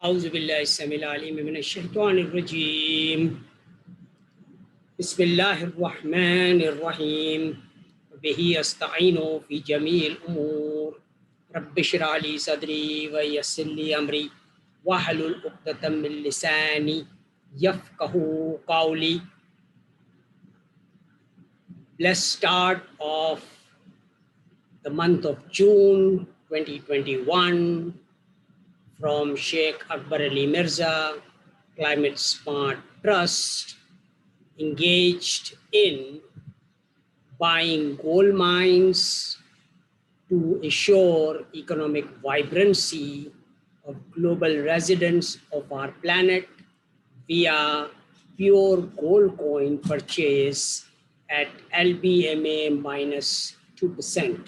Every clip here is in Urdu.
أعوذ بالله السميع العليم من الشيطان الرجيم. بسم الله الرحمن الرحيم. به أستعين في جميع الأمور. رب اشرح لي صدري ويسر لي أمري واحلل عقدة من لساني يفقهوا قولي. Let's start off the month of June 2021 from Sheikh Akbar Ali Mirza, Climate Smart Trust, engaged in buying gold mines to assure economic vibrancy of global residents of our planet via pure gold coin purchase at LBMA minus 2%.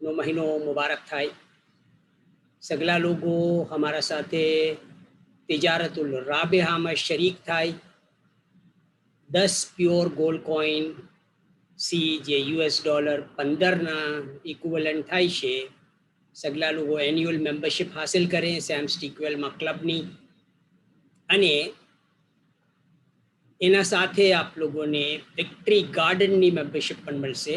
નો મહિનો મુબારક થાય. સગલા લોકો હમારા સાથે તિજારતુલ રાબેહામાં શરીક થાય. 10 પ્યોર ગોલ્ડ કોઈન સી જે $15 ઇક્વિવેલન્ટ થાય છે. સગલા લોકો એન્યુઅલ મેમ્બરશિપ હાસિલ કરે સેમ સ્ટીક્વેલમાં ક્લબની અને એના સાથે આપ લોકોને વિક્ટરી ગાર્ડનની મેમ્બરશિપ પણ મળશે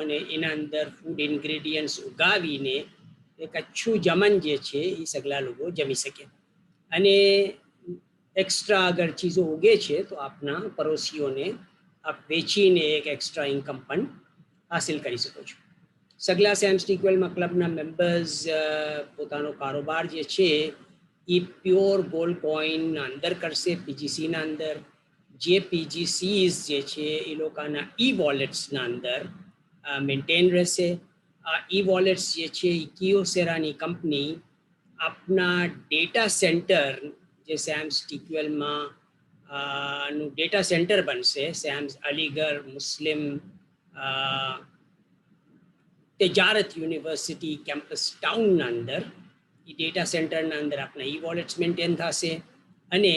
અને એના અંદર ફૂડ ઇન્ગ્રેડિયન્ટ્સ ઉગાવીને એક અચ્છું જમન જે છે એ સગલા લોકો જમી શકે. અને એક્સ્ટ્રા અગર ચીજો ઉગે છે તો આપના પડોશીઓને આપ વેચીને એક એક્સ્ટ્રા ઇન્કમ પણ હાસિલ કરી શકો છો. સગલા સેમ સ્ટીક્વેલમાં ક્લબના મેમ્બર્સ પોતાનો કારોબાર જે છે એ પ્યોર ગોલ્ડ કોઈન અંદર કરશે પીજીસીના અંદર. જે પીજીસીઝ જે છે એ લોકોના ઈ વોલેટ્સના અંદર મેન્ટેન રહેશે. આ ઈ વોલેટ્સ જે છે એ કિયોસેરાની કંપની આપના ડેટા સેન્ટર જે સેમ્સ ટીક્વેલમાં નું ડેટા સેન્ટર બનશે. સેમ્સ અલીગઢ મુસ્લિમ તજારત યુનિવર્સિટી કેમ્પસ ટાઉનના અંદર એ ડેટા સેન્ટરના અંદર આપણા ઈ વોલેટ્સ મેન્ટેન થશે અને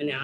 અને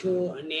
છો અને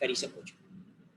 કરી શકો છો.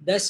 10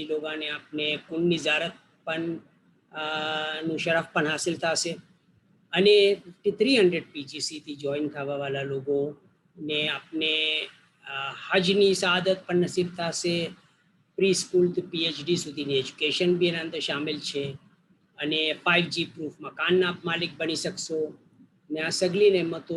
એ લોકોને આપણે કુલ નિજારત પણ નું શરફ પણ હાસિલ થશે અને 5300 પીજીસી થી જોઈન થવા વાળા લોકોને આપણે હજની સાદત પણ નસીબ થશે. પ્રી સ્કૂલ થી પીએચડી સુધીની એજ્યુકેશન બી એના અંદર શામિલ છે અને 5G પ્રૂફ મકાનના આપ માલિક બની શકશો. ને આ સગલી નેમતો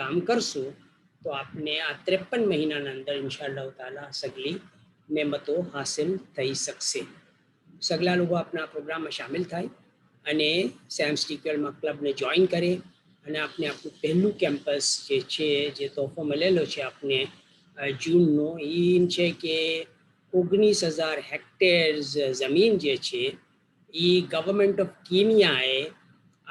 કામ કરશો તો આપને આ 53 મહિનાના અંદર ઇન્શાઅલ્લાહ તાલા સગલી નેમતો હાસિલ થઈ શકશે. સગલા લોકો આપના પ્રોગ્રામમાં શામિલ થાય અને સેમ સ્ટીક્વેલમાં ક્લબને જોઈન કરે અને આપને આપણું પહેલું કેમ્પસ જે છે જે તોહફો મળેલો છે આપને જૂનનો એ છે કે 19000 હેક્ટર્સ જમીન જે છે એ ગવર્મેન્ટ ઓફ કેન્યાએ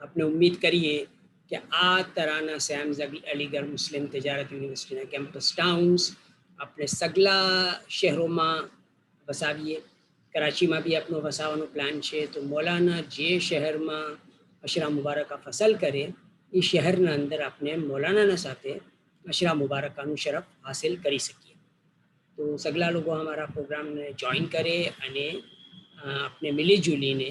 આપણે ઉમ્મીદ કરીએ કે આ તરાના સેમ્સ અલીગઢ મુસ્લિમ તજારત યુનિવર્સિટીના કેમ્પસ ટાઉન્સ આપણે સગલા શહેરોમાં વસાવીએ. કરાચીમાં બી આપણો વસાવાનો પ્લાન છે. તો મૌલાના જે શહેરમાં અશરા મુબારકા ફસલ કરે એ શહેરના અંદર આપણે મૌલાનાના સાથે અશરા મુબારકાનું શરફ હાસિલ કરી શકીએ. તો સગલા લોકો અમારા પ્રોગ્રામને જોઈન કરે અને આપણે મિલી જુલીને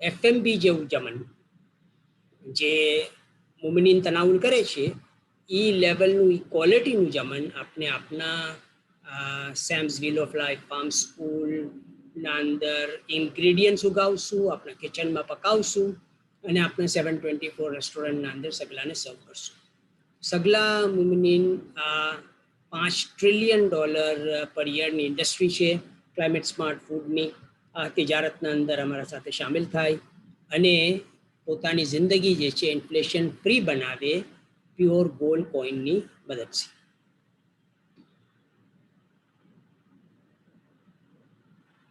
FMB જેવું જમન જે મુમિનીન તનાઉલ કરે છે એ લેવલનું એ ક્વોલિટીનું જમન આપણે આપના Sam's wheel of life farm સ્કૂલના અંદર ઇન્ગ્રીડિયન્ટ્સ ઉગાવશું, આપણા કિચનમાં પકાવશું અને આપણે 724 રેસ્ટોરન્ટના અંદર સગલાને સર્વ કરશું. સગલા મુમિનીન $5 ટ્રિલિયન પર યરની ઇન્ડસ્ટ્રી છે ક્લાઇમેટ સ્માર્ટ ફૂડની. આ તિજારતના અંદર અમારા સાથે સામેલ થાય અને પોતાની જિંદગી જે છે ઇન્ફ્લેશન ફ્રી બનાવે પ્યોર ગોલ્ડ કોઈનની મદદથી.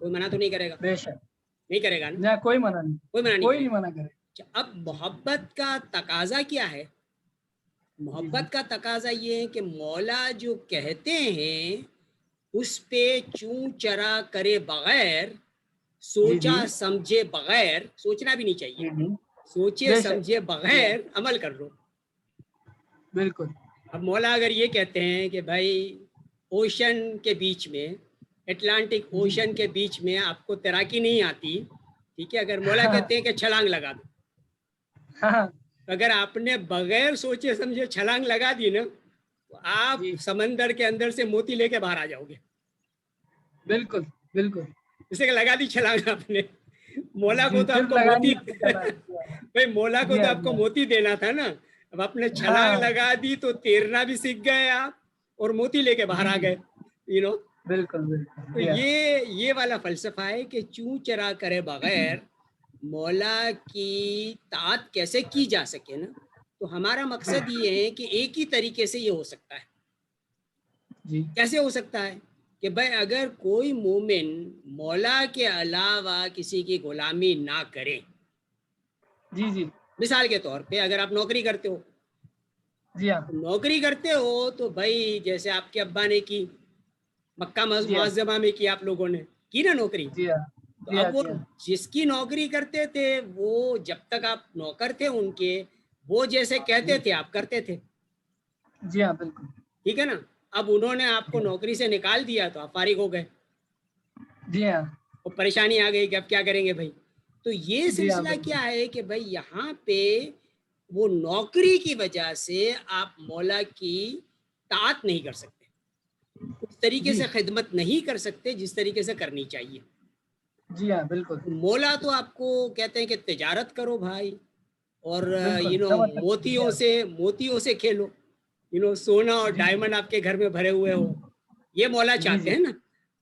کوئی منع تو نہیں کرے گا, بے شک. نہیں کرے گا نا, نہ کوئی منع نہیں, کوئی منع نہیں کوئی کرے نہیں گا. منع کرے. اب محبت کا تقاضا کیا ہے؟ جی جی محبت کا تقاضا یہ ہے کہ مولا جو کہتے ہیں اس پہ چوں چرا کرے بغیر, جی سوچا جی سمجھے بغیر, سوچنا بھی نہیں چاہیے, جی جی سوچے بے شک. سمجھے جی بغیر عمل کر لو. بالکل. اب مولا اگر یہ کہتے ہیں کہ بھائی اوشن کے بیچ میں, اٹلانٹک جی اوشن کے بیچ میں آپ کو تیراکی نہیں آتی, ٹھیک ہے, اگر مولا کہتے ہیں کہ چھلانگ لگا دو, ہاں اگر آپ نے بغیر سوچے سمجھے چھلانگ لگا دی نا, تو آپ جی سمندر کے اندر سے موتی لے کے باہر آ جاؤ گے. بالکل بالکل. جسے کہ لگا دی چھلانگ آپ نے, مولا کو جی تو آپ صرف کو لگانی موتی, ہے تو چلا. بھائی مولا کو جی تو ہاں آپ جی کو ہاں. موتی دینا تھا نا, اب آپ نے چھلانگ ہاں لگا دی تو تیرنا بھی سیکھ گئے آپ اور موتی لے کے باہر جی آ جی گئے, یو نو. بالکل بالکل. تو جی ہاں یہ والا فلسفہ ہے کہ چوں چرا کرے بغیر مولا کی طاعت کیسے کی جا سکے نا. تو ہمارا مقصد یہ ہے کہ ایک ہی طریقے سے یہ ہو سکتا ہے. جی کیسے ہو سکتا ہے کہ بھائی اگر کوئی مومن مولا کے علاوہ کسی کی غلامی نہ کرے. جی جی مثال کے طور پہ اگر آپ نوکری کرتے ہو, جی ہاں نوکری کرتے ہو تو بھائی جیسے آپ کے ابا نے کی, مکہ جی ہاں معظمہ میں کی, آپ لوگوں نے کی نا نوکری, جی ہاں تو جی ہاں اب وہ جی ہاں جس کی نوکری کرتے تھے وہ جب تک آپ نوکر تھے ان کے, وہ جیسے کہتے جی تھے آپ کرتے تھے, جی ہاں بالکل. ٹھیک ہے نا. اب انہوں نے آپ کو جی نوکری سے نکال دیا تو آپ فارغ ہو گئے, جی ہاں اور پریشانی آ گئی کہ اب کیا کریں گے بھائی. تو یہ جی ہاں سلسلہ بالکل. کیا ہے کہ بھائی یہاں پہ وہ نوکری کی وجہ سے آپ مولا کی طاعت نہیں کر سکتے, اس طریقے جی سے خدمت نہیں کر سکتے جس طریقے سے کرنی چاہیے. جی ہاں بالکل مولا تو آپ کو کہتے ہیں کہ تجارت کرو بھائی, اور بالکل سمجھ سکتے. جی موتیوں سے کھیلو, سونا اور جی جی ڈائمنڈ آپ کے گھر میں بھرے ہوئے ہو, یہ مولا جی چاہتے جی ہیں نا.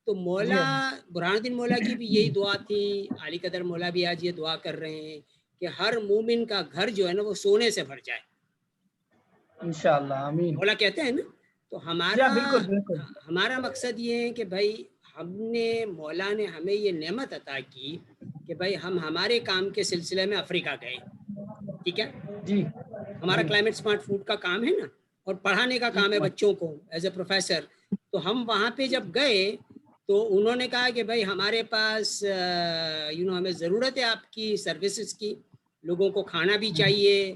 تو جی مولا ہاں برہان الدین مولا کی بھی یہی دعا تھی, علی قدر مولا بھی آج یہ دعا کر رہے ہیں کہ ہر مومن کا گھر جو ہے نا وہ سونے سے بھر جائے. انشاءاللہ آمین. مولا کہتے ہیں نا. تو جی ہاں بالکل بالکل. ہمارا مقصد یہ ہے کہ بھائی ہم نے, مولا نے ہمیں یہ نعمت عطا کی کہ بھائی ہم ہمارے کام کے سلسلے میں افریقہ گئے, ٹھیک ہے. جی ہمارا جی کلائمیٹ سمارٹ فوڈ کا کام ہے نا, اور پڑھانے کا جی کام ہے بچوں کو ایز اے پروفیسر. تو ہم وہاں پہ جی جب گئے تو انہوں نے کہا کہ بھائی ہمارے پاس ہمیں ضرورت ہے آپ کی سروسز کی, لوگوں کو کھانا بھی چاہیے,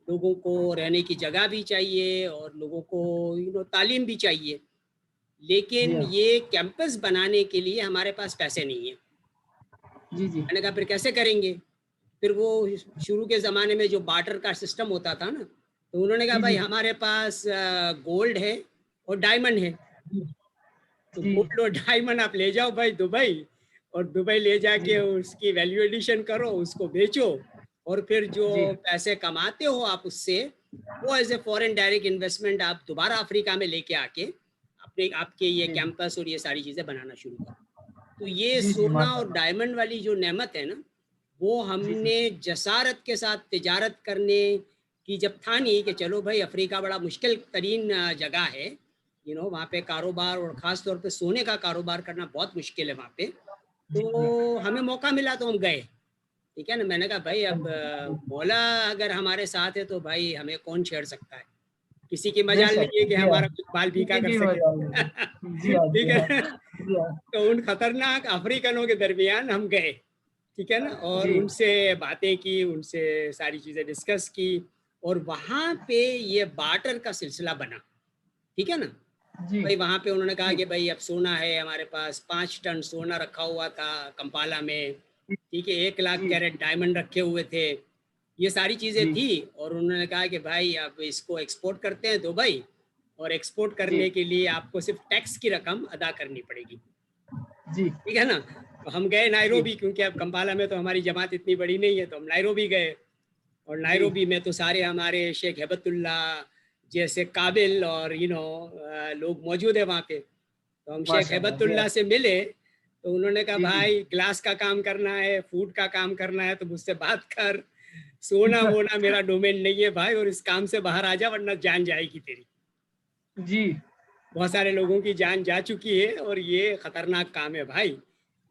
لوگوں کو رہنے کی جگہ بھی چاہیے, اور لوگوں کو تعلیم بھی چاہیے, جی لیکن ہاں یہ کیمپس بنانے کے لیے ہمارے پاس پیسے نہیں ہیں. جی جی میں نے کہا پھر کیسے کریں گے. پھر وہ شروع کے زمانے میں جو بارٹر کا سسٹم ہوتا تھا نا, تو انہوں نے کہا جی جی بھائی ہمارے پاس گولڈ ہے اور ڈائمنڈ ہے, تو جی گولڈ اور ڈائمنڈ آپ لے جاؤ بھائی دبئی, اور دبئی لے جا جی کے اس کی ویلیو ایڈیشن کرو, اس کو بیچو, اور پھر جو جی پیسے کماتے ہو آپ اس سے, وہ as a foreign direct investment آپ دوبارہ افریقہ میں لے کے آ کے آپ کے یہ جی کیمپس اور یہ ساری چیزیں بنانا شروع کرو. تو یہ جی جی سونا ماشاء اور اللہ. ڈائمنڈ والی جو نعمت ہے نا, وہ ہم جی جی نے جسارت کے ساتھ تجارت کرنے کی جب ٹھانی کہ چلو بھائی افریقہ بڑا مشکل ترین جگہ ہے, وہاں پہ کاروبار اور خاص طور پہ سونے کا کاروبار کرنا بہت مشکل ہے وہاں پہ, جی تو جی ہمیں موقع ملا تو ہم گئے, ٹھیک ہے نا. میں نے کہا بھائی اب مولا اگر ہمارے ساتھ ہے تو بھائی ہمیں کون چھیڑ سکتا ہے, کسی کی بے مجال شک. نہیں ہے کہ جی ہاں ہمارا کچھ بال بھیکا کسی کر کی سکے. وجہ نہیں. جی ہاں ٹھیک جی ہاں ہے. جی ہاں تو ان خطرناک افریقنوں کے درمیان ہم گئے, ٹھیک ہے نا, اور جی ان سے باتیں کی, ان سے ساری چیزیں ڈسکس کی, اور وہاں پہ یہ بارٹر کا سلسلہ بنا, ٹھیک ہے نا. جی بھائی وہاں پہ انہوں نے کہا جی کہ بھائی اب سونا ہے ہمارے پاس, 5 ٹن سونا رکھا ہوا تھا کمپالا میں, ٹھیک ہے, 1,00,000 جی کیرٹ ڈائمنڈ رکھے ہوئے تھے, یہ ساری چیزیں جی تھی. اور انہوں نے کہا کہ بھائی اب اس کو ایکسپورٹ کرتے ہیں دبئی, اور ایکسپورٹ جی کرنے کے لیے آپ کو صرف ٹیکس کی رقم ادا کرنی پڑے گی, جی ٹھیک ہے نا. تو ہم گئے جی نائروبی, کیونکہ اب کمپالا میں تو ہماری جماعت اتنی بڑی نہیں ہے, تو ہم نائروبی گئے, اور جی نائروبی میں تو سارے ہمارے شیخ ہیبت اللہ جیسے قابل اور لوگ موجود ہیں وہاں پہ. تو ہم شیخ ماشاء اللہ. ہیبت جی ہاں اللہ سے ملے, تو انہوں نے کہا جی جی بھائی گلاس کا کام کرنا ہے, فوڈ کا کام کرنا ہے, تو مجھ سے بات کر, سونا وونا میرا ڈومین نہیں ہے بھائی, اور اس کام سے باہر آ جا ورنہ جان جائے گی تیری. جی بہت سارے لوگوں کی جان جا چکی ہے, اور یہ خطرناک کام ہے بھائی.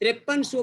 5300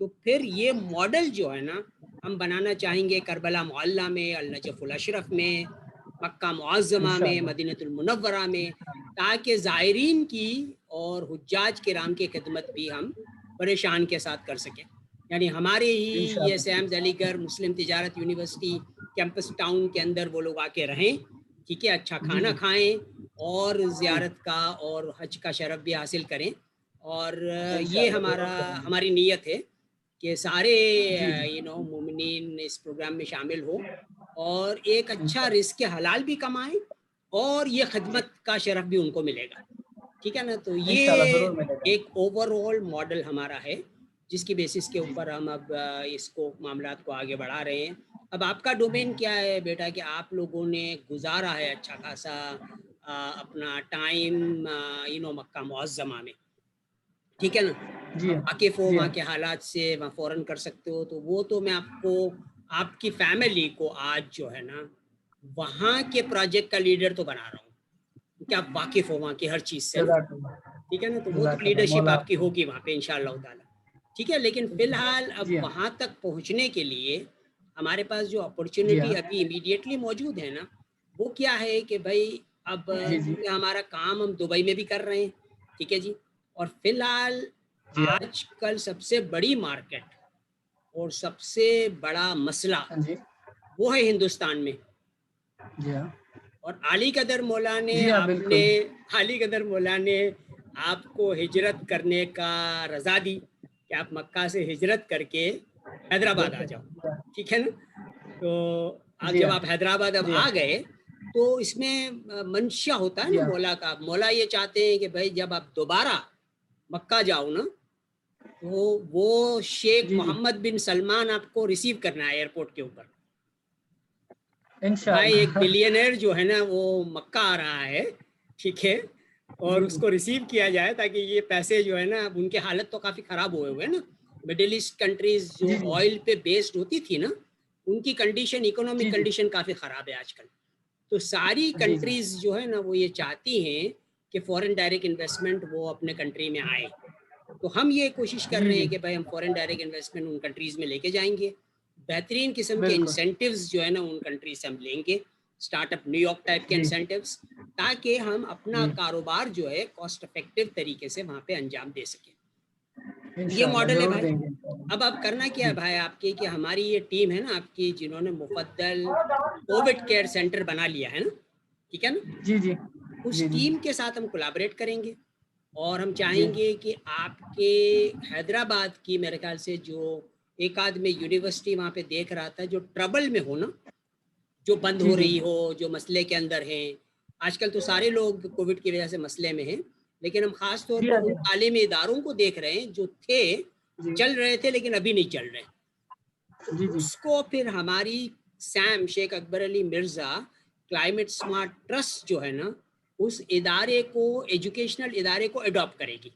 تو پھر یہ ماڈل جو ہے نا ہم بنانا چاہیں گے کربلا معلیٰ میں، النجف الاشرف میں، مکہ معظمہ میں، انشاءاللہ مدینہ المنورہ میں، تاکہ زائرین کی اور حجاج کرام کی خدمت بھی ہم بڑے شان کے ساتھ کر سکیں. یعنی ہمارے ہی یہ انشاءاللہ سیمز علی گڑھ مسلم تجارت یونیورسٹی کیمپس ٹاؤن کے اندر وہ لوگ آ کے رہیں، ٹھیک ہے، اچھا جی کھانا جی کھائیں اور جی زیارت کا اور حج کا شرف بھی حاصل کریں. اور یہ انشاءاللہ ضرور کریں گے. ہماری نیت ہے کہ سارے جی جی مومنین اس پروگرام میں شامل ہوں اور ایک اچھا انشاءاللہ رزق حلال بھی کمائیں اور یہ جی خدمت کا شرف بھی ان کو ملے گا. ٹھیک ہے نا. تو انشاءاللہ یہ ضرور ملے گا. ایک اوور آل ماڈل ہمارا ہے جس کی بیسس کے جی اوپر ہم اب اس کو معاملات کو آگے بڑھا رہے ہیں. اب آپ کا ڈومین کیا ہے بیٹا کہ آپ لوگوں نے گزارا ہے اچھا خاصا اپنا ٹائم مکہ معظمہ میں، ٹھیک ہے نا، جی آپ واقف ہو جی وہاں کے حالات سے، وہاں فوراً کر سکتے ہو. تو وہ تو میں آپ کو آپ کی فیملی کو آج جو ہے نا وہاں کے پروجیکٹ کا لیڈر تو بنا رہا ہوں کیونکہ آپ واقف ہو وہاں کی ہر چیز سے نا، جزاک اللہ ٹھیک ہے نا. تو وہ تو جزاک اللہ لیڈرشپ مولا. آپ کی ہوگی وہاں پہ انشاءاللہ تعالی. ٹھیک ہے. لیکن فی الحال اب جی ہاں وہاں تک پہنچنے کے لیے ہمارے پاس جو جی اپرچونٹی ہاں ابھی امیڈیٹلی موجود ہے نا وہ کیا ہے کہ بھائی اب جی جی کیونکہ ہمارا کام ہم دبئی میں بھی کر رہے ہیں، ٹھیک ہے جی، اور فی الحال جی ہاں آج کل سب سے بڑی مارکیٹ اور سب سے بڑا مسئلہ ہاں جی وہ ہے ہندوستان میں. جی ہاں اور علی قدر مولا نے جی ہاں بالکل علی قدر مولا نے آپ کو ہجرت کرنے کا رضا دی کہ آپ مکہ سے ہجرت کر کے حیدرآباد آ بالکل جاؤ، ٹھیک ہے نا. تو جی جب ہاں آپ حیدرآباد اب جی آ ہاں گئے تو اس میں منشا ہوتا ہے جی نا ہاں مولا کا. مولا یہ چاہتے ہیں کہ بھائی جب آپ دوبارہ مکہ جاؤ نا تو وہ شیخ جی جی محمد بن سلمان آپ کو ریسیو کرنا ہے ایئرپورٹ کے اوپر. بھائی ایک انشاءاللہ بلینئر جو ہے نا وہ مکہ آ رہا ہے، ٹھیک ہے، اور جی اس جی کو ریسیو کیا جائے تاکہ یہ پیسے جو ہے نا ان کے حالت تو کافی خراب ہوئے نا. مڈل ایسٹ کنٹریز جو جی جی آئل پہ بیسڈ ہوتی تھی نا ان کی کنڈیشن اکنامک جی جی کنڈیشن کافی خراب ہے آج کل. تو ساری جی جی کنٹریز جو ہے نا وہ یہ چاہتی ہیں کہ فورن ڈائریکٹ انویسٹمنٹ وہ اپنے کنٹری میں آئے. تو ہم یہ کوشش کر جی رہے جی ہیں کہ بھائی ہم foreign direct investment in countries میں لے کے جائیں گے. بہترین قسم کے بالکل انسینٹیوز جو ہے نا ان کنٹریز سے ہم لیں گے، start up new York type کے جی انسینٹیوز، تاکہ ہم اپنا جی کاروبار جو ہے کاسٹ افیکٹو طریقے سے وہاں پہ انجام دے سکیں. یہ انشاءاللہ ماڈل ہے ضرور بھائی. دیں گے انشاءاللہ. اب آپ کرنا کیا ہے جی بھائی آپ کی کہ ہماری یہ ٹیم ہے نا آپ کی جنہوں نے مفدل کووڈ کیئر سینٹر بنا لیا ہے نا، ٹھیک ہے نا، جی جی اس جی جی ٹیم کے ساتھ ہم کولیبریٹ کریں گے اور ہم جی چاہیں گے کہ آپ کے حیدرآباد کی میرے خیال سے جو ایک آدمی یونیورسٹی وہاں پہ دیکھ رہا تھا جو ٹربل میں ہو نا، جو بند جی ہو جی رہی ہو، جو مسئلے کے اندر ہیں. آج کل تو سارے لوگ کووڈ کی وجہ سے مسئلے میں ہیں، لیکن ہم خاص طور جی پر ہاں ان تعلیمی اداروں کو دیکھ رہے ہیں جو تھے جی چل رہے تھے لیکن ابھی نہیں چل رہے. تو جی جی اس کو پھر ہماری سیم شیخ اکبر علی مرزا کلائمیٹ سمارٹ ٹرسٹ جو ہے نا اس ادارے کو ایجوکیشنل ادارے کو اڈاپٹ کرے گی.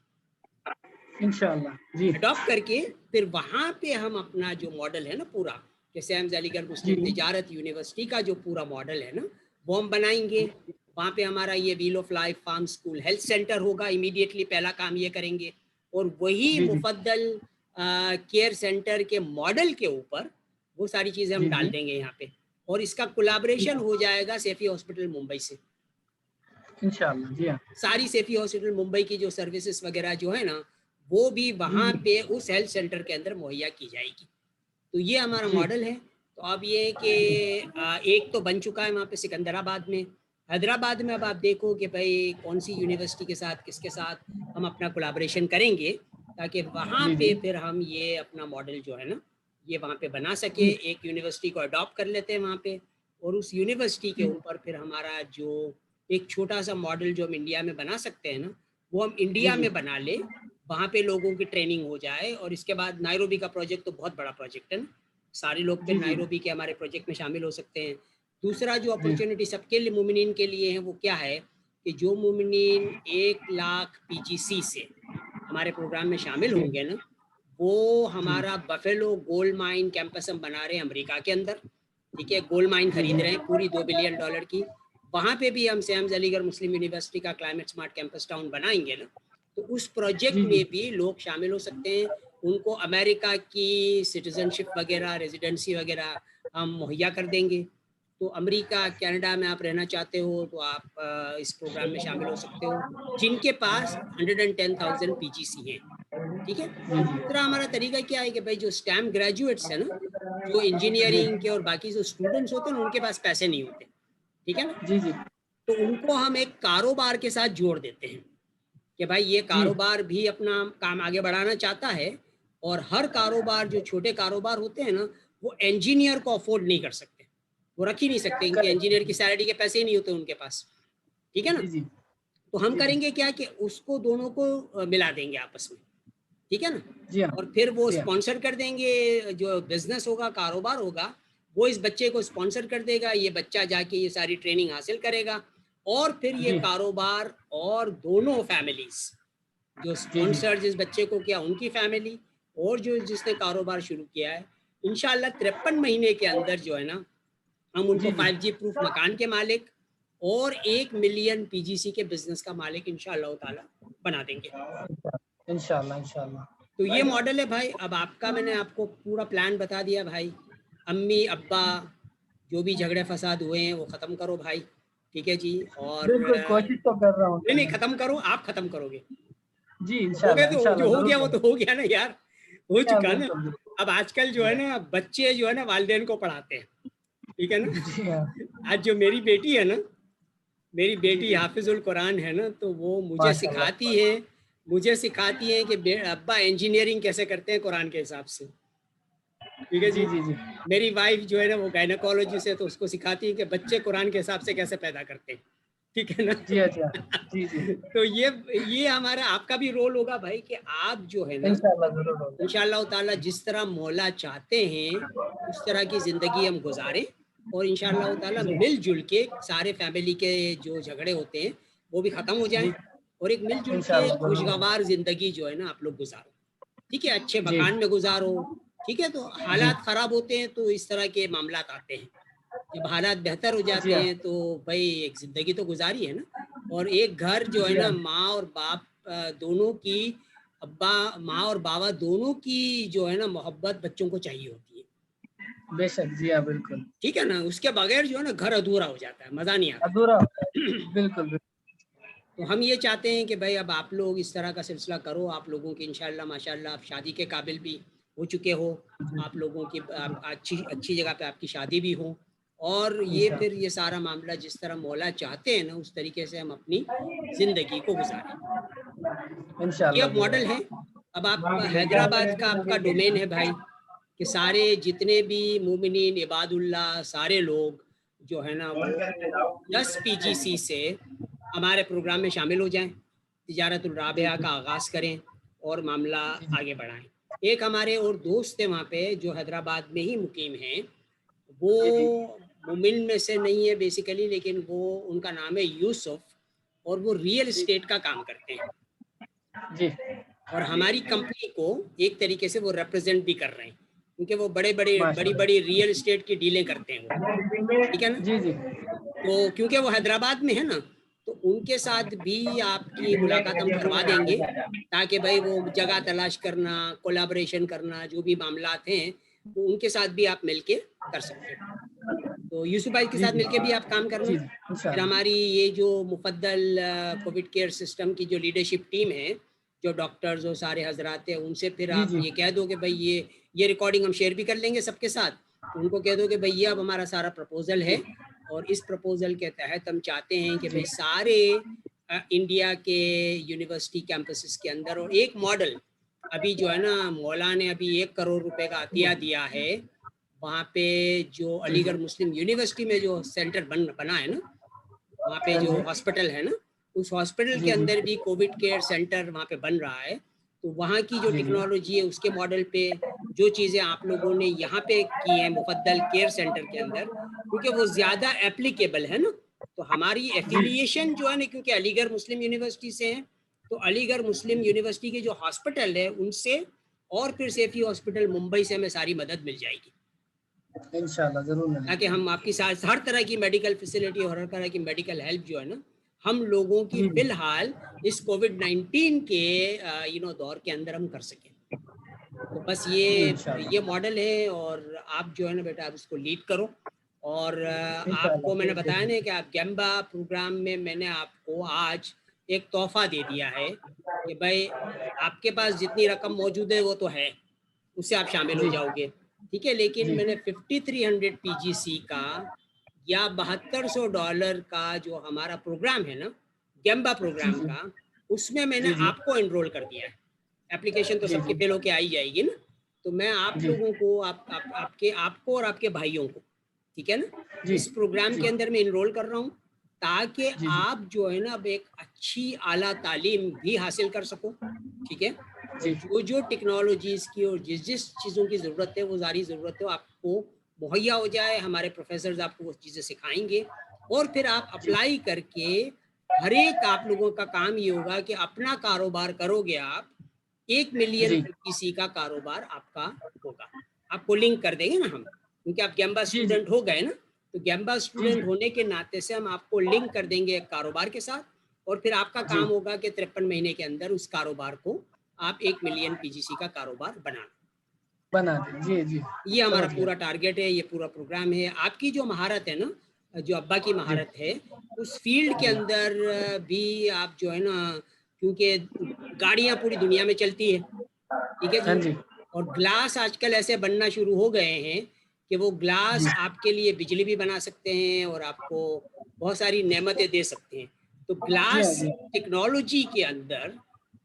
انشاءاللہ جی اڈاپٹ کر کے پھر وہاں پہ ہم اپنا جو ماڈل ہے نا پورا کہ سیمز علی گڑھ جی مسلم تجارت یونیورسٹی کا جو پورا ماڈل ہے نا وہ ہم بنائیں گے. وہاں پہ ہمارا یہ well of life farm school health centre ہوگا. امیڈیٹلی پہلا کام یہ کریں گے اور وہی جی جی مفدل کیئر سینٹر کے ماڈل کے اوپر وہ ساری چیزیں ہم جی جی ڈال دیں گے یہاں پہ. اور اس کا کولابریشن ہو جائے گا سیفی ہاسپٹل ممبئی سے. انشاءاللہ جی ہاں ساری سیفی ہاسپٹل ممبئی کی جو سروسز وغیرہ جو ہے نا وہ بھی جی وہاں جی پہ اس ہیلتھ سینٹر کے اندر مہیا کی جائے گی. تو یہ ہمارا جی ماڈل ہے. تو اب یہ کہ ایک تو بن چکا ہے وہاں پہ سکندرآباد میں. حیدرآباد میں اب آپ دیکھو کہ بھائی کون سی یونیورسٹی کے ساتھ کس کے ساتھ ہم اپنا کولابریشن کریں گے تاکہ وہاں جی جی پہ پھر ہم یہ اپنا ماڈل جو ہے نا یہ وہاں پہ بنا سکے. جی ایک یونیورسٹی کو اڈاپٹ کر لیتے ہیں وہاں پہ اور اس یونیورسٹی کے جی اوپر پھر ہمارا جو ایک چھوٹا سا ماڈل جو ہم انڈیا میں بنا سکتے ہیں نا وہ ہم جی انڈیا جی میں بنا لیں. وہاں پہ لوگوں کی ٹریننگ ہو جائے اور اس کے بعد نائروبی کا پروجیکٹ تو بہت بڑا پروجیکٹ ہے نا، سارے لوگ پھر جی جی نائروبی کے ہمارے پروجیکٹ میں شامل ہو سکتے ہیں. دوسرا جو جی اپرچونٹی سب کے لیے مومنین کے لیے ہے وہ کیا ہے کہ جو مومنین 1,00,000 PGC سے ہمارے پروگرام میں شامل جی ہوں گے نا وہ جی ہمارا بفیلو گولڈ مائن کیمپس ہم بنا رہے ہیں امریکہ کے اندر، ٹھیک ہے. گولڈ مائن جی خرید رہے ہیں پوری $2 بلین کی. وہاں پہ بھی ہم سیمز علی گڑھ مسلم یونیورسٹی کا کلائمیٹ سمارٹ کیمپس ٹاؤن بنائیں گے نا تو اس جی پروجیکٹ جی میں بھی لوگ شامل ہو سکتے ہیں. ان کو امریکہ کی سٹیزنشپ وغیرہ ریزیڈنسی وغیرہ ہم مہیا کر دیں گے. تو امریکہ کینیڈا میں آپ رہنا چاہتے ہو تو آپ اس پروگرام میں شامل ہو سکتے ہو جن کے پاس 110,000 PGC ہیں. ٹھیک ہے. اور دوسرا ہمارا طریقہ کیا ہے کہ بھائی جو STEM گریجویٹس ہیں نا, جو انجینئرنگ کے اور باقی جو اسٹوڈنٹس ہوتے ہیں نا, ان کے پاس پیسے نہیں ہوتے. ٹھیک ہے نا. جی جی تو ان کو ہم ایک کاروبار کے ساتھ جوڑ دیتے ہیں کہ بھائی یہ کاروبار بھی اپنا کام آگے بڑھانا چاہتا ہے, اور ہر کاروبار جو چھوٹے کاروبار ہوتے ہیں نا وہ انجینئر کو افورڈ نہیں کر سکتے, وہ رکھ ہی نہیں سکتے, ان کے انجینئر کی سیلری کے پیسے ہی نہیں ہوتے ان کے پاس. ٹھیک ہے نا. تو ہم کریں گے کیا کہ اس کو دونوں کو ملا دیں گے آپس میں. ٹھیک ہے نا. جی ہاں اور پھر وہ اسپانسر کر دیں گے, جو بزنس ہوگا کاروبار ہوگا وہ اس بچے کو اسپانسر کر دے گا, یہ بچہ جا کے یہ ساری ٹریننگ حاصل کرے گا, اور پھر یہ کاروبار اور دونوں فیملیز, جو اسپانسر جس بچے کو کیا ان کی فیملی, اور جو جس نے کاروبار شروع کیا ہے, انشاءاللہ 53 مہینے کے اندر جو ہے نا ہم ان کو 5G پروف مکان کے مالک اور 1 ملین PGC کے بزنس کا مالک انشاءاللہ تعالی بنا دیں گے. انشاءاللہ. تو یہ ماڈل ہے بھائی. اب آپ کا میں نے آپ کو پورا پلان بتا دیا بھائی. امی ابا جو بھی جھگڑے فساد ہوئے ہیں وہ ختم کرو بھائی. ٹھیک ہے جی. اور بالکل کوشش تو کر رہا ہوں. نہیں ختم کرو, آپ ختم کرو گے. جی ہو گئے انشاءاللہ تو جو ہو گیا وہ تو ہو گیا نا یار, ہو چکا نا. اب آج کل جو ہے نا بچے جو ہے نا والدین کو پڑھاتے ہیں. ٹھیک ہے نا. آج جو میری بیٹی ہے نا, میری بیٹی حافظ القرآن ہے نا, تو وہ مجھے سکھاتی ہے کہ ابا انجینئرنگ کیسے کرتے ہیں قرآن کے حساب سے. ٹھیک ہے جی. میری وائف جو ہے نا وہ گائنیکولوجسٹ ہے, تو اس کو سکھاتی ہے کہ بچے قرآن کے حساب سے کیسے پیدا کرتے ہیں. ٹھیک ہے نا. تو یہ ہمارا آپ کا بھی رول ہوگا بھائی کہ آپ جو ہے نا انشاءاللہ تعالی جس طرح مولا چاہتے ہیں اس طرح کی زندگی ہم گزاریں, اور انشاءاللہ تعالی مل جل کے سارے فیملی کے جو جھگڑے ہوتے ہیں وہ بھی ختم ہو جائیں, اور ایک مل جل کے خوشگوار زندگی جو ہے نا آپ لوگ گزارو. ٹھیک ہے. اچھے مکان میں گزارو. ٹھیک ہے. تو حالات خراب ہوتے ہیں تو اس طرح کے معاملات آتے ہیں. جب حالات بہتر ہو جاتے ہیں تو بھائی ایک زندگی تو گزاری ہے نا. اور ایک گھر جو ہے نا ماں اور باپ دونوں کی, ماں اور بابا دونوں کی جو ہے نا محبت بچوں کو چاہیے ہوتی ہے. بے شک. جی ہاں بالکل. ٹھیک ہے نا. اس کے بغیر جو ہے نا گھر ادھورا ہو جاتا ہے, مزہ نہیں آتا. ادھورا. بالکل. تو ہم یہ چاہتے ہیں کہ بھائی اب آپ لوگ اس طرح کا سلسلہ کرو. آپ لوگوں کی انشاءاللہ ماشاءاللہ آپ شادی کے قابل بھی ہو چکے ہو, آپ لوگوں کی اچھی جگہ پہ آپ کی شادی بھی ہو, اور یہ پھر یہ سارا معاملہ جس طرح مولا چاہتے ہیں نا اس طریقے سے ہم اپنی زندگی کو گزاریں. یہ اب ماڈل ہے. اب آپ حیدرآباد کا آپ کا ڈومین ہے بھائی, کہ سارے جتنے بھی مومنین عباد اللہ سارے لوگ جو ہے نا وہ 10 PGC سے ہمارے پروگرام میں شامل ہو جائیں, تجارت الرابحہ کا آغاز کریں اور معاملہ آگے بڑھائیں. ایک ہمارے اور دوست ہیں وہاں پہ جو حیدرآباد میں ہی مقیم ہیں, وہ مومن میں سے نہیں ہے بیسیکلی, لیکن وہ ان کا نام ہے یوسف, اور وہ ریئل اسٹیٹ کا کام کرتے ہیں. اور ہماری کمپنی کو ایک طریقے سے وہ ریپرزینٹ بھی کر رہے ہیں, کیونکہ وہ بڑی ریئل اسٹیٹ کی ڈیلیں کرتے ہیں وہ. ٹھیک ہے نا. تو کیونکہ وہ حیدرآباد میں ہے نا, تو ان کے ساتھ بھی آپ کی ملاقات ہم کروا دیں گے, تاکہ بھائی وہ جگہ تلاش کرنا, کولیبریشن کرنا, جو بھی معاملات ہیں وہ ان کے ساتھ بھی آپ مل کے کر سکتے ہو. تو یوسف بھائی کے ساتھ مل کے بھی آپ کام کرنا. پھر ہماری یہ جو مفدل کووڈ کیئر سسٹم کی جو لیڈرشپ ٹیم ہے, جو ڈاکٹرز اور سارے حضرات ہیں, ان سے پھر آپ یہ کہہ دو کہ بھائی یہ ریکارڈنگ ہم شیئر بھی کر لیں گے سب کے ساتھ. تو ان کو کہہ دو کہ بھئی یہ اب ہمارا سارا پروپوزل ہے, اور اس پروپوزل کے تحت ہم چاہتے ہیں کہ بھئی سارے انڈیا کے یونیورسٹی کیمپسز کے اندر, اور ایک ماڈل ابھی جو ہے نا مولا نے ابھی 1 کروڑ روپے کا عطیہ دیا ہے وہاں پہ, جو علی گڑھ مسلم یونیورسٹی میں جو سینٹر بنا ہے نا, وہاں پہ جو ہاسپٹل ہے نا, اس ہاسپٹل کے اندر بھی کووڈ کیئر سینٹر وہاں پہ بن رہا ہے. تو وہاں کی جو ٹیکنالوجی ہے اس کے ماڈل پہ جو چیزیں آپ لوگوں نے یہاں پہ کی ہیں مفدل کیئر سینٹر کے اندر, کیونکہ وہ زیادہ اپلیکیبل ہے نا. تو ہماری ایفیلیشن جو ہے نا, کیونکہ علی گڑھ مسلم یونیورسٹی سے ہیں, تو علی گڑھ مسلم یونیورسٹی کے جو ہاسپٹل ہے ان سے, اور پھر سیفی ہاسپٹل ممبئی سے ہمیں ساری مدد مل جائے گی. انشاءاللہ ضرور ملیں گے. تاکہ ہم آپ کی ساتھ ہر طرح کی میڈیکل فیسلٹی اور ہر طرح کی میڈیکل ہیلپ جو ہے نا, ہم لوگوں کی فی الحال اس کووڈ 19 کے دور کے اندر ہم کر سکیں. تو بس جی انشاءاللہ یہ ماڈل ہے، اور آپ جو ہے نا بیٹا آپ اس کو لیڈ کرو. اور آپ کو میں نے بتایا نا کہ آپ گیمبا پروگرام میں نے آپ کو آج ایک تحفہ دے دیا ہے کہ بھائی آپ کے پاس جتنی رقم موجود ہے وہ تو ہے، اس سے آپ شامل ہو جی جاؤ گے، ٹھیک ہے. لیکن جی میں نے 5300 پی جی سی کا یا $7200 کا جو ہمارا پروگرام ہے نا گیمبا جی پروگرام جی کا، اس میں نے جی جی آپ کو انرول کر دیا ہے. اپلیکیشن تو جی سب کے جی فیل ہو کے آئی جائے گی نا، تو میں آپ جی لوگوں کو آپ کو اور آپ کے بھائیوں کو، ٹھیک ہے نا، جی اس پروگرام جی کے اندر میں انرول کر رہا ہوں تاکہ جی آپ جو ہے نا اب ایک اچھی اعلیٰ تعلیم بھی حاصل کر سکو، ٹھیک ہے. اور جی جو ٹیکنالوجیز کی اور جس چیزوں کی ضرورت ہے وہ ساری ضرورت ہے آپ کو مہیا ہو جائے. ہمارے پروفیسرز آپ کو وہ چیزیں سکھائیں گے، اور پھر آپ جی اپلائی کر کے ہر ایک آپ لوگوں کا کام یہ ہوگا کہ اپنا کاروبار کرو گے آپ 1 ملین جی پی ٹی سی کا کاروبار آپ کا ہوگا. آپ کو لنک کر دیں گے نا ہم، کیونکہ آپ گیمبا جی جی اسٹوڈنٹ ہو گئے نا، تو گیمبا جی اسٹوڈنٹ ہونے کے ناطے سے ہم آپ کو لنک کر دیں گے ایک کاروبار کے ساتھ، اور پھر آپ کا جی کام ہوگا کہ 53 مہینے کے اندر اس کاروبار کو آپ 1 ملین پی جی سی کا کاروبار بنانا. بنا دیں. جی جی یہ ہمارا سمجھ گیا. پورا ٹارگیٹ ہے، یہ پورا پروگرام ہے. آپ کی جو مہارت ہے نا، جو ابا کی جی مہارت ہے، اس فیلڈ کے جی اندر بھی آپ جو ہے نا، کیونکہ گاڑیاں پوری دنیا میں چلتی ہے، ٹھیک ہے ہاں جی، جی اور گلاس آج کل ایسے بننا شروع ہو گئے ہیں کہ وہ جی گلاس آپ کے لیے بجلی بھی بنا سکتے ہیں اور آپ کو بہت ساری نعمتیں دے سکتے ہیں. تو جی گلاس ہاں جی ٹیکنالوجی کے اندر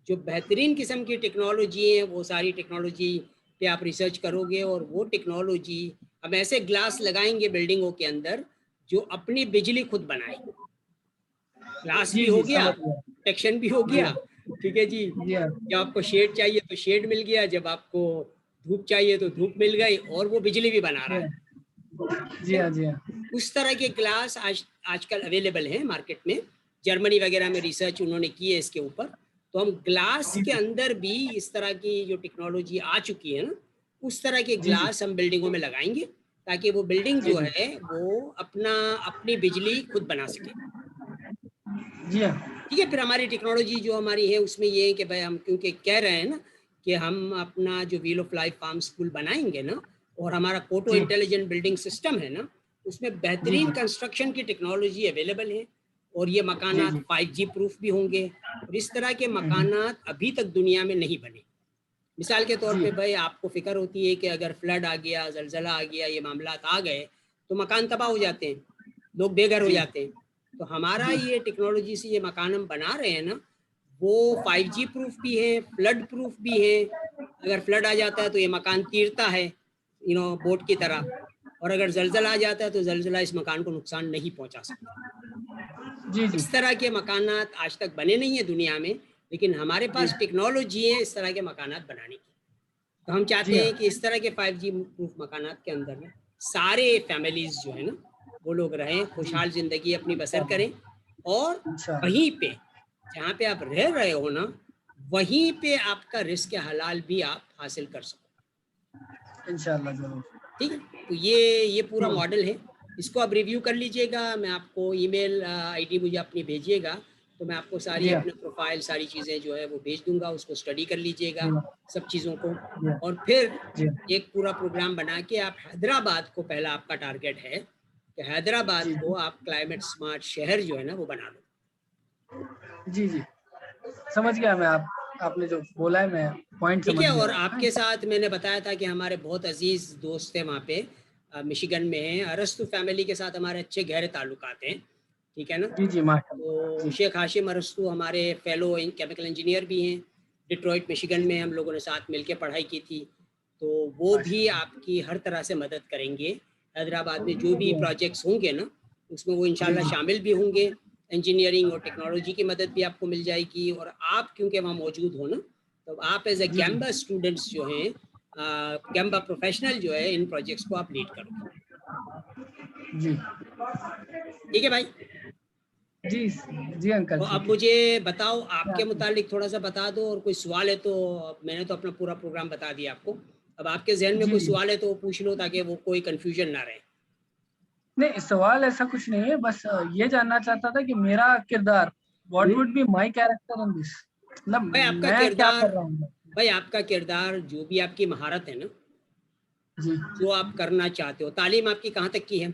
جو بہترین قسم کی ٹیکنالوجی ہیں، وہ ساری ٹیکنالوجی پہ آپ ریسرچ کرو گے، اور وہ ٹیکنالوجی ہم ایسے گلاس لگائیں گے بلڈنگوں کے اندر جو اپنی بجلی خود بنائیں. گلاس جی بھی جی ہو گیا، سمجھ گیا. پروٹیکشن بھی ہو جی گیا، ٹھیک ہے جی. جی ہاں جب آپ کو شیڈ چاہیے تو شیڈ مل گیا، جب آپ کو دھوپ چاہیے تو دھوپ مل گئی، اور وہ بجلی بھی بنا جی رہا ہے. ہاں جی ٹھیک ہے؟ ہاں جی ہاں اس طرح کے گلاس آج کل اویلیبل ہیں مارکیٹ میں. جرمنی وغیرہ میں ریسرچ انہوں نے کی ہے اس کے اوپر. تو ہم گلاس جی کے اندر بھی اس طرح کی جو ٹیکنالوجی آ چکی ہے نا، اس طرح کے جی جی گلاس ہم بلڈنگوں میں لگائیں گے تاکہ وہ بلڈنگ جی جو جی ہے وہ اپنی بجلی خود بنا سکے. جی ہاں ٹھیک ہے. پھر ہماری ٹیکنالوجی جو ہماری ہے اس میں یہ ہے کہ بھائی ہم کیونکہ کہہ رہے ہیں نا کہ ہم اپنا جو well of life farm school بنائیں گے نا، اور ہمارا کوٹو جی انٹیلیجنٹ بلڈنگ سسٹم ہے نا، اس میں جی بہترین جی کنسٹرکشن کی ٹیکنالوجی اویلیبل ہے، اور یہ جی مکانات جی 5G پروف بھی ہوں گے. اور اس طرح کے مکانات ابھی تک دنیا میں نہیں بنے. مثال کے طور جی پہ بھائی آپ کو فکر ہوتی ہے کہ اگر فلڈ آ گیا، زلزلہ آ گیا، یہ معاملات آ گئے تو مکان تباہ ہو جاتے ہیں، لوگ بے گھر ہو جی جاتے ہیں. تو ہمارا جی یہ ٹیکنالوجی سے یہ مکان ہم بنا رہے ہیں نا، وہ 5G پروف بھی ہے، فلڈ پروف بھی ہے. اگر فلڈ آ جاتا ہے تو یہ مکان تیرتا ہے بوٹ کی طرح، اور اگر زلزلہ آ جاتا ہے تو زلزلہ اس مکان کو نقصان نہیں پہنچا سکتا. جی جی اس طرح کے مکانات آج تک بنے نہیں ہیں دنیا میں، لیکن ہمارے جی پاس ٹیکنالوجی ہے اس طرح کے مکانات بنانے کی. تو ہم چاہتے جی ہیں ہاں کہ اس طرح کے 5G پروف مکانات کے اندر میں سارے فیملیز جو ہے نا وہ لوگ رہیں، جی خوشحال زندگی اپنی بسر انشاءاللہ کریں، اور انشاءاللہ وہیں پہ جہاں پہ آپ رہ رہے ہو نا، وہیں پہ آپ کا رزق حلال بھی آپ حاصل کر سکو. انشاءاللہ ضرور. ٹھیک ہے. تو یہ پورا جی ماڈل ہے. اس کو آپ ریویو کر لیجئے گا. میں آپ کو ای میل آئی ڈی مجھے اپنی بھیجیے گا تو میں آپ کو ساری جی ہاں اپنے پروفائل ساری چیزیں جو ہے وہ بھیج دوں گا. اس کو اسٹڈی کر لیجئے گا جی سب چیزوں کو. ہاں اور پھر جی ایک پورا پروگرام بنا کے آپ حیدرآباد کو، پہلا آپ کا ٹارگیٹ ہے کہ حیدرآباد جی کو آپ کلائمیٹ سمارٹ شہر جو ہے نا وہ بنا لو. جی جی سمجھ گیا میں. آپ نے جو بولا ہے میں پوائنٹ ٹھیک ہے. سمجھ گیا اور ہوں. آپ کے ساتھ میں نے بتایا تھا کہ ہمارے بہت عزیز دوست ہیں وہاں پہ مشیگن میں ہیں. ارسطو فیملی کے ساتھ ہمارے اچھے گہرے تعلقات ہیں. ٹھیک ہے نا. جی جی ماشاء اللہ. تو جی شیخ ہاشم ارسطو ہمارے فیلو کیمیکل انجینئر بھی ہیں. ڈٹروئٹ مشیگن میں ہم لوگوں نے ساتھ مل کے پڑھائی کی تھی. تو وہ ماشاء بھی اللہ. آپ کی ہر طرح سے مدد کریں گے. حیدرآباد میں جو بھی جی ہاں پروجیکٹس ہوں گے نا اس میں وہ جی انشاءاللہ جی شامل بھی ہوں گے. انجینئرنگ اور ٹیکنالوجی کی مدد بھی آپ کو مل جائے گی. اور آپ کیونکہ وہاں موجود ہو نا، تو آپ as a G G گیمبا students جو ہیں، گیمبا پروفیشنل جو ہے، ان پروجیکٹس کو آپ لیڈ کرو گے. جی ٹھیک ہے بھائی. جی جی انکل تو اب ٹھیک ہے. مجھے بتاؤ، آپ کے متعلق تھوڑا سا بتا دو. اور کوئی سوال ہے تو میں نے تو اپنا پورا پروگرام بتا دیا آپ کو. اب آپ کے ذہن میں جی کوئی جی سوال ہے تو وہ پوچھ لو تاکہ وہ کوئی کنفیوژن نہ رہے. نہیں سوال ایسا کچھ نہیں ہے. بس یہ جاننا چاہتا تھا کہ میرا کردار واٹ ہوں؟ وڈ بی مائی کیریکٹر ان دس، مطلب بھائی آپ کا میں کیا کردار کر رہا ہوں. بھائی آپ کا کردار، جو بھی آپ کی مہارت ہے نا، جی جو آپ کرنا چاہتے ہو، تعلیم آپ کی کہاں تک کی ہے؟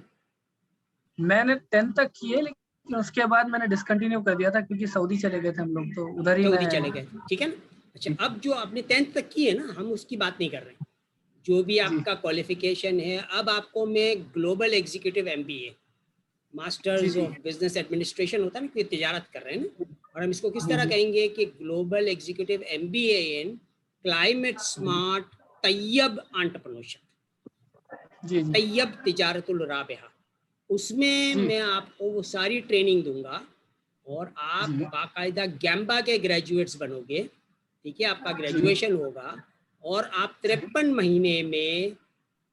میں نے 10th تک کی ہے، لیکن اس کے بعد میں نے ڈسکنٹینیو کر دیا تھا کیونکہ سعودی چلے گئے تھے ہم لوگ، تو ادھر ہی میں. سعودی چلے گئے، ٹھیک ہے نا. اچھا، اب جو آپ نے 10th تک کی ہے نا، ہم اس کی بات نہیں کر رہے ہیں. جو بھی جی آپ کا کوالیفیکیشن ہے، اب آپ کو میں گلوبل ایگزیکٹو MBA، جی ماسٹرز جی آف بزنس ایڈمنسٹریشن ہوتا ہے نا، کہ تجارت کر رہے ہیں نا، اور ہم اس کو کس جی طرح جی کہیں گے کہ گلوبل ایگزیکٹو MBA ان کلائمیٹ اسمارٹ طیب انٹرپرنورشپ، جی جی طیب تجارت الرابحہ. اس میں جی میں آپ کو وہ ساری ٹریننگ دوں گا، اور آپ جی باقاعدہ گیمبا کے گریجویٹس بنو گے. ٹھیک ہے، آپ کا جی گریجویشن ہوگا، اور آپ 53 مہینے میں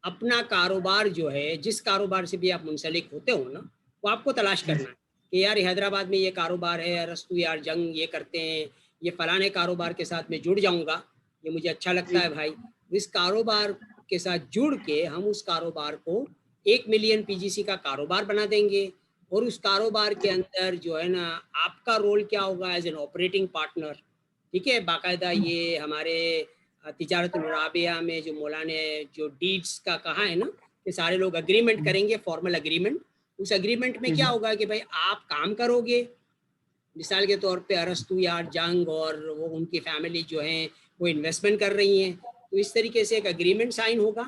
اپنا کاروبار جو ہے، جس کاروبار سے بھی آپ منسلک ہوتے ہو نا، وہ آپ کو تلاش جی کرنا ہے کہ یار حیدرآباد میں یہ کاروبار ہے، ارسطو یار جنگ یہ کرتے ہیں، یہ فلانے کاروبار کے ساتھ میں جڑ جاؤں گا، یہ مجھے اچھا جی لگتا ہے بھائی. اس کاروبار کے ساتھ جڑ کے ہم اس کاروبار کو 1 ملین PGC کا کاروبار بنا دیں گے. اور اس کاروبار کے اندر جو ہے نا، آپ کا رول کیا ہوگا ایز این آپریٹنگ پارٹنر. ٹھیک ہے، باقاعدہ یہ ہمارے تجارت الرابعہ میں جو مولانا جو ڈیڈس کا کہا ہے نا، کہ سارے لوگ اگریمنٹ کریں گے، فارمل اگریمنٹ. اس اگریمنٹ میں جی کیا ہوگا کہ بھائی آپ کام کرو گے، مثال کے طور پہ ارسطو یار جنگ اور وہ ان کی فیملی جو ہیں وہ انویسٹمنٹ کر رہی ہیں، تو اس طریقے سے ایک اگریمنٹ سائن ہوگا.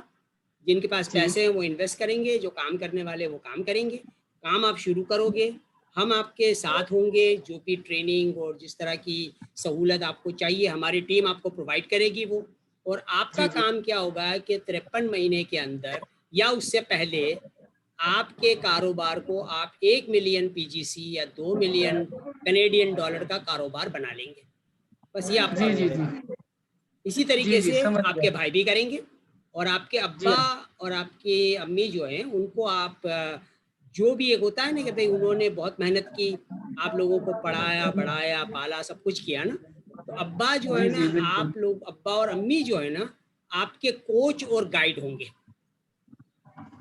جن کے پاس جی پیسے ہیں وہ انویسٹ کریں گے، جو کام کرنے والے وہ کام کریں گے. کام آپ شروع کرو گے، ہم آپ کے ساتھ ہوں گے، جو بھی ٹریننگ اور جس طرح کی سہولت آپ کو چاہیے ہماری ٹیم آپ کو پرووائڈ کرے گی وہ. اور آپ کا جی جی کام کیا ہوگا کہ 53 مہینے کے اندر یا اس سے پہلے آپ کے کاروبار کو آپ 1 ملین PGC یا 2 ملین کینیڈین ڈالر کا کاروبار بنا لیں گے. بس یہ آپ کا جی رول جی ہوگا. جی اسی جی طریقے جی سے سمجھ آپ گیا. کے بھائی بھی کریں گے، اور آپ کے جی ابا اور آپ کی امی جو ہیں ان کو آپ جو بھی ایک ہوتا ہے نا کہ بھئی انہوں نے بہت محنت کی، آپ لوگوں کو پڑھایا بڑھایا پالا سب کچھ کیا نا، تو ابا جو ہے جی نا، جی بالکل. آپ لوگ ابا اور امی جو ہے نا آپ کے کوچ اور گائیڈ ہوں گے،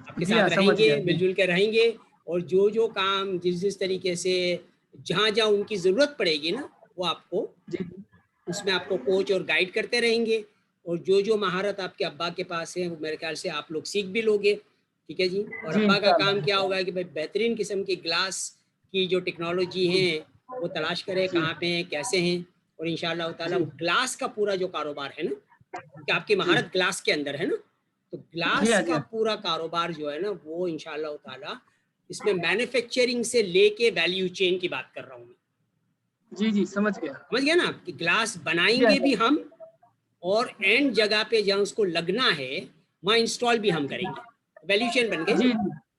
آپ کے جی ساتھ ہاں رہیں سمجھ گے، گیا. مل جل کے رہیں گے. اور جو کام جس طریقے سے جہاں جہاں ان کی ضرورت پڑے گی نا، وہ آپ کو جی اس میں آپ کو کوچ اور گائیڈ کرتے رہیں گے. اور جو مہارت آپ کے ابا کے پاس ہے وہ میرے خیال سے آپ لوگ سیکھ بھی لوگے. ٹھیک ہے جی. اور جی ابا کا کام کیا انشاءاللہ. ہوگا کہ بھائی بہترین قسم کی گلاس کی جو ٹیکنالوجی جی ہیں وہ تلاش کرے جی کہاں پہ ہیں کیسے ہیں. اور انشاءاللہ تعالیٰ جی وہ گلاس کا پورا جو کاروبار ہے نا، کہ آپ کی جی مہارت گلاس کے اندر ہے نا، تو جی گلاس ہاں جی کا ہاں. پورا کاروبار جو ہے نا وہ انشاءاللہ تعالیٰ اس میں مینوفیکچرنگ سے لے کے ویلیو چین کی بات کر رہا ہوں میں. جی جی سمجھ گیا. سمجھ گیا نا، کہ گلاس جی بنائیں ہاں گے جی بھی ہم، اور اینڈ جگہ پہ جہاں اس کو لگنا ہے وہاں انسٹال بھی ہم کریں گے. ویلیو چین بن گئی نا. جی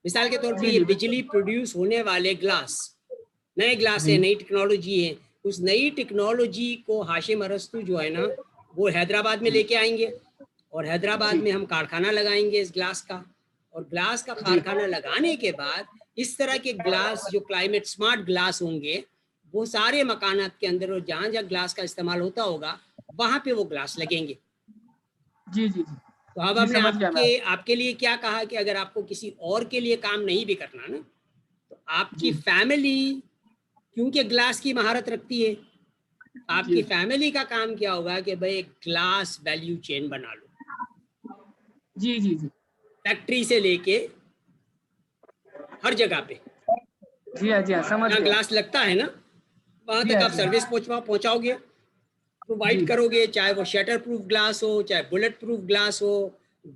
مثال کے طور پہ جی یہ جی بالکل. بجلی پروڈیوس ہونے والے گلاس، نئے گلاس ہے، جی نئی ٹیکنالوجی ہے. اس نئی ٹیکنالوجی کو ہاشم ارسطو جو ہے نا وہ حیدرآباد میں جی لے کے آئیں گے، اور حیدرآباد جی میں ہم کارخانہ لگائیں گے اس گلاس کا. اور گلاس کا جی کارخانہ لگانے کے بعد اس طرح کے گلاس جو کلائمیٹ سمارٹ گلاس ہوں گے وہ سارے مکانات کے اندر، اور جہاں جہاں گلاس کا استعمال ہوتا ہوگا وہاں پہ وہ گلاس لگیں گے. جی جی جی تو اب جی ہم نے سمجھ گیا میں. آپ کے لیے کیا کہا کہ اگر آپ کو کسی اور کے لیے کام نہیں بھی کرنا نا، تو آپ کی جی فیملی کیونکہ گلاس کی مہارت رکھتی ہے، آپ جی کی فیملی کا کام کیا ہوگا کہ بھئی گلاس ویلیو چین بنا لو، جی جی جی فیکٹری سے لے کے ہر جگہ پہ جی ہاں جی ہاں سمجھ جہاں گیا. گلاس لگتا ہے نا وہاں جی تک ہاں آپ جی ہاں. سروس پہنچاؤ گے، پرووائڈ جی کرو گے. چاہے وہ شٹر پروف گلاس ہو، چاہے بلٹ پروف گلاس ہو،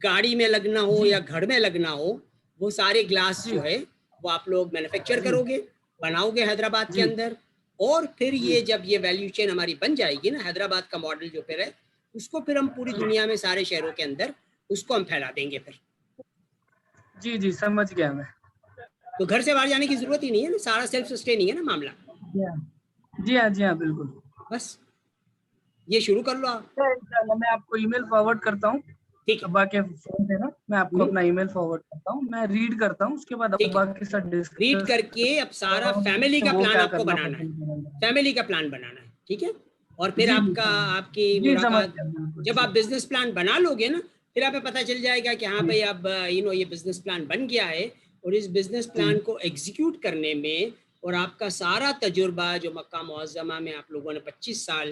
گاڑی میں لگنا ہو جی یا گھر میں لگنا ہو، وہ سارے گلاس جی جو ہے وہ آپ لوگ مینوفیکچر جی کرو گے، بناؤ گے حیدرآباد کے جی اندر. اور پھر جی یہ جب یہ ویلیو چین ہماری بن جائے گی نا، حیدرآباد کا ماڈل جو پھر ہے اس کو پھر ہم پوری دنیا میں سارے شہروں کے اندر اس کو ہم پھیلا دیں گے. پھر جی جی سمجھ گیا میں. تو گھر سے باہر جانے کی ضرورت ہی نہیں ہے نا، سارا سیلف سسٹیننگ ہے نا معاملہ. جی ہاں جی ہاں بالکل. بس یہ شروع کر لو آپ. انشاءاللہ میں آپ کو ای میل فارورڈ کرتا ہوں. ٹھیک ہے. ابا کے فون پہ نا میں آپ کو اپنا ای میل فارورڈ کرتا ہوں، میں ریڈ کرتا ہوں، اس کے بعد ٹھیک ہے، ابا کے ساتھ ریڈ ڈسکس کر کے اب کرتا سارا ہوں فیملی کہ کا وہ پلان کیا آپ کو کرنا بنانا ہے، پسند کریں گے. فیملی کا پلان بنانا ہے. ٹھیک ہے. اور پھر جی جی آپ کی جی سمجھ ملاقات گیا بالکل. جب جی آپ بزنس پلان بنا لو گے نا، پھر آپ کو پتہ چل جائے گا کہ ہاں جی بھائی اب یہ بزنس پلان بن گیا ہے، اور اس بزنس جی پلان کو ایگزیکیوٹ کرنے میں اور آپ کا سارا تجربہ جو مکہ معظمہ میں آپ لوگوں نے 25 سال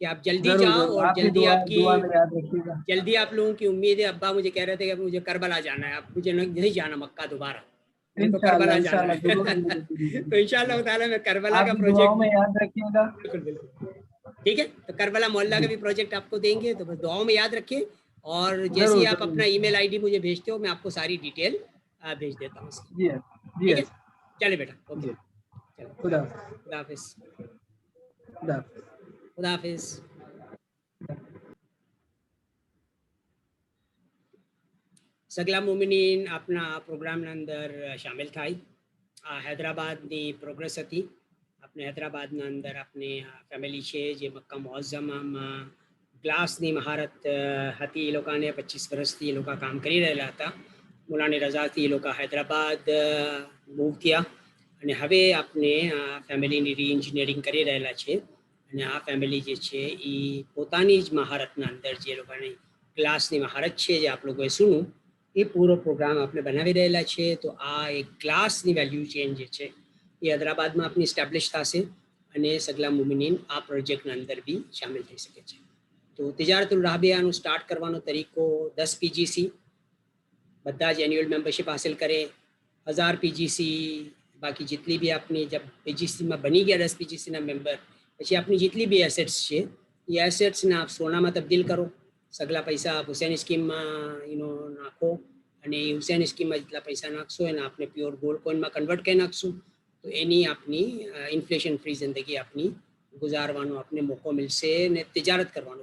کہ آپ جلدی ضرور جاؤ ضرور اور آپ بھی جلدی دعا آپ کی دعا میں یاد رکھیے گا. جلدی آپ لوگوں کی امید ہے. ابا مجھے کہہ رہے تھے کہ مجھے کربلا جانا ہے, اب مجھے نہیں جانا مکہ دوبارہ, مجھے تو انشاءاللہ کربلا جانا انشاءاللہ ضرور ہے. ملیں گے. تو انشاءاللہ تعالیٰ میں کربلا آپ کا بھی پروجیکٹ دعاؤں میں یاد رکھیے گا. بالکل بالکل ٹھیک ہے. تو کربلا محلہ کا بھی پروجیکٹ آپ کو دیں گے, تو بس دعاؤں میں یاد رکھیں. اور جیسے ہی ضرور آپ ضرور اپنا ای میل آئی ڈی مجھے بھیجتے ہو, میں آپ کو ساری ڈیٹیل بھیج دیتا ہوں اس کی. جی جی ٹھیک ہے, چلے بیٹا, اوکے, جی. چلو, خدا خدا حافظ. خدا. خدا حافظ. સગલા મોમિનીન આપના પ્રોગ્રામના અંદર શામેલ થાય. આ હૈદરાબાદની પ્રોગ્રેસ હતી. આપણે હૈદરાબાદના અંદર આપની ફેમિલી છે જે મક્કા મુઅઝ્ઝમામાં ગ્લાસની મહારત હતી. એ લોકોને 25 વર્ષથી એ લોકો કામ કરી રહેલા હતા. મોલાની રઝાથી એ લોકો હૈદરાબાદ મૂવ થયા અને હવે આપણે ફેમિલીની રીએન્જિનિયરિંગ કરી રહેલા છે. અને આ ફેમિલી જે છે એ પોતાની જ મહારતના અંદર જે લોકોની ગ્લાસની મહારત છે જે આપ લોકોએ સુનું એ પૂરો પ્રોગ્રામ આપણે બનાવી રહેલા છે. તો આ એક ગ્લાસની વેલ્યુ ચેન જે છે એ હૈદરાબાદમાં આપની એસ્ટાબ્લિશ થશે અને સગલા મુમિનીન આ પ્રોજેક્ટના અંદર બી શામેલ થઈ શકે છે. તો તિજારતુલ રાબિયાનું સ્ટાર્ટ કરવાનો તરીકો 10 પીજીસી, બધા જ એન્યુઅલ મેમ્બરશિપ હાસિલ કરે, 1000 પીજીસી, બાકી જેટલી બી આપની જબ પીજીસીમાં બની ગયા 10 પીજીસીના મેમ્બર, પછી આપની જેટલી બી એસેટ્સ છે એ એસેટ્સને આપ સોનામાં તબદીલ કરો. સગલા પૈસા આપ હુસૈન સ્કીમમાં નાખો અને એ હુસૈન સ્કીમમાં જેટલા પૈસા નાખશો એને આપણે પ્યોર ગોલ્ડ કોઈનમાં કન્વર્ટ કરી નાખશું. તો એની આપની ઇન્ફ્લેશન ફ્રી જિંદગી આપની ગુજારવાનો આપને મોકો મિલશે ને તિજારત કરવાનો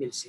મિલશે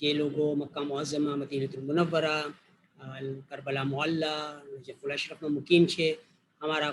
જે લોકો મક્કા મુઅઝ્ઝમા, મદીનતુલ મુનવ્વરા, કરબલા મોહલ્લા, નજફુલ અશરફમાં મુકીમ છે, અમારા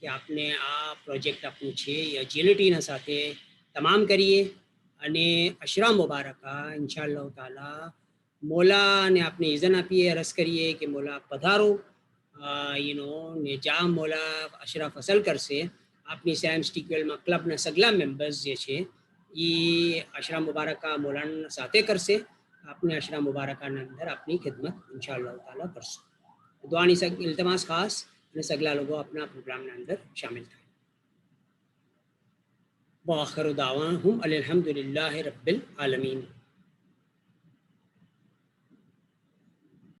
કે આપને આ પ્રોજેક્ટ આપણું છે એ એજિલિટીના સાથે તમામ કરીએ અને અશરા મુબારકા ઇન્શાઅલ્લાહ તાલા મોલાને આપણે ઇઝન આપીએ, અરજ કરીએ કે મોલા પધારો, ને જા મોલા અશરા ફસલ કરશે આપની સેમ સ્ટીક્વેલમાં ક્લબના સગલા મેમ્બર્સ જે છે એ અશરા મુબારકા મોલાના સાથે કરશે. આપણે અશરા મુબારકાના અંદર આપની ખિદમત ઇન્શાઅલ્લાહ તાલા કરશું. દુઆની ઇલ્તમાસ ખાસ અને સગલા લોકો આપણા પ્રોગ્રામના અંદર શામિલ થાય. وآخر دعواهم الحمد لله رب العالمين.